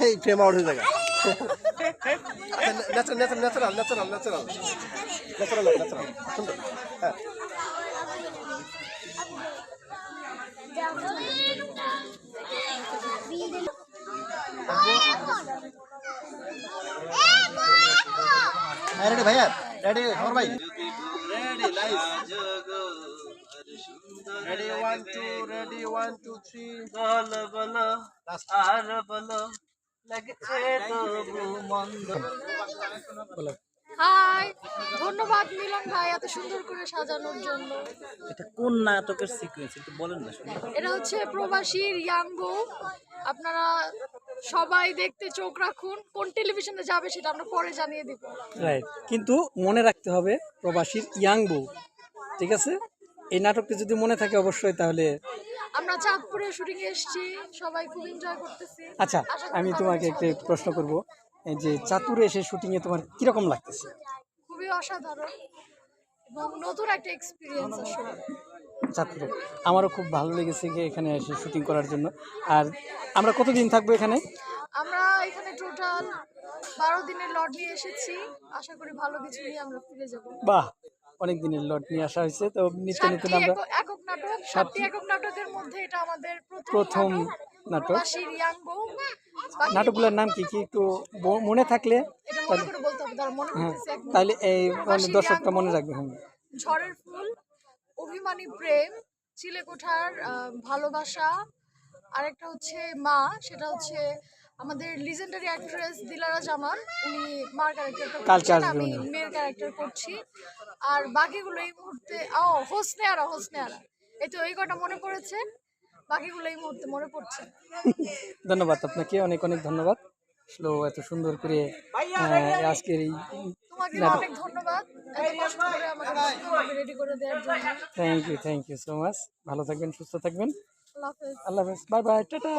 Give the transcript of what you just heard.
এই frame out হয়ে যাবে। Natural natural natural natural natural natural natural সুন্দর। হ্যাঁ রেডি ভাইয়া, রেডি আমার ভাই, রেডি লাইভ, রেডি 1 2 রেডি 1 2 3 বলো বলো আর বলো লাগছে তবু মন্দ। হাই, ধন্যবাদ মিলন ভাই এত সুন্দর করে সাজানোর জন্য। এটা কোন নাটকের সিকোয়েন্স একটু বলেন না শুনি। এটা হচ্ছে প্রবাসীর ইয়াং বউ। আপনারা সবাই দেখতে চোখ রাখুন, কোন টেলিভিশনে যাবে সেটা আমরা পরে জানিয়ে দিব। রাইট, কিন্তু মনে রাখতে হবে প্রবাসীর ইয়াং বউ, ঠিক আছে? এই নাটকটি যদি মনে থাকে অবশ্যই, তাহলে আমরা চাঁদপুরে শুটিং এসেছি, সবাই খুব এনজয় করতেছি। আচ্ছা, আশা করি আমি ভালো তোমাকে কিছু একটা প্রশ্ন করব, এই যে চাঁদপুরে এসে শুটিংয়ে তোমার কীরকম লাগতেছে? খুবই অসাধারণ এবং নতুন একটা এক্সপিরিয়েন্স আসলে। চাঁদপুরে আমারও খুব ভালো লেগেছে যে এখানে এসে শুটিং করার জন্য। আর আমরা কতদিন থাকবো এখানে? আমরা এখানে টোটাল 12 দিনের লট নিয়ে এসেছি, আশা করি ভালো কিছু নিয়ে আমরা ফিরে যাব। বাহ, অনেক দিনের লট নিয়ে আসা হয়েছে, তো নিত্য নতুন আমরা একক নাটক, 7টি একক নাটকের মধ্যে এটা আমাদের প্রথম নাটক। প্রবাসীর ইয়াং বউ। নাটকগুলোর নাম কি কি একটু মনে থাকলে? এটা মনে করে বলতে হবে, তার মনে হ্যাঁ, করতেছি একদম। তাহলে এই প্রবাসীর দর্শকটা young মনে বউ, রাখবে। হ্যাঁ, ঝড়ের ফুল, অভিমানী প্রেম, চিলেকোঠার ভালোবাসা, আরেকটা হচ্ছে মা, সেটা হচ্ছে আমাদের লিজেন্ডারি অ্যাক্ট্রেস দিলারা জামান, উনি মার ক্যারেক্টারটা কালকে করছেন, আসবে আমি উনি। মেয়ের ক্যারেক্টার করছি। আর বাকিগুলো এই মুহূর্তে হোসনে আরা, হোসনে আরা, এই তো এই কটা মনে পড়েছে, বাকিগুলো এই মুহূর্তে মনে পড়ছে। ধন্যবাদ আপনাকে, অনেক অনেক ধন্যবাদ। আসলে এত সুন্দর করে আজকের এই তোমাকে নাটক। অনেক ধন্যবাদ এত কষ্ট করে আমাকে রেডি করে দেওয়ার জন্য। Thank you so much. ভালো থাকবেন, সুস্থ থাকবেন। আল্লাহ হাফেজ। আল্লাহ হাফেজ, বাই বাই, টাটা।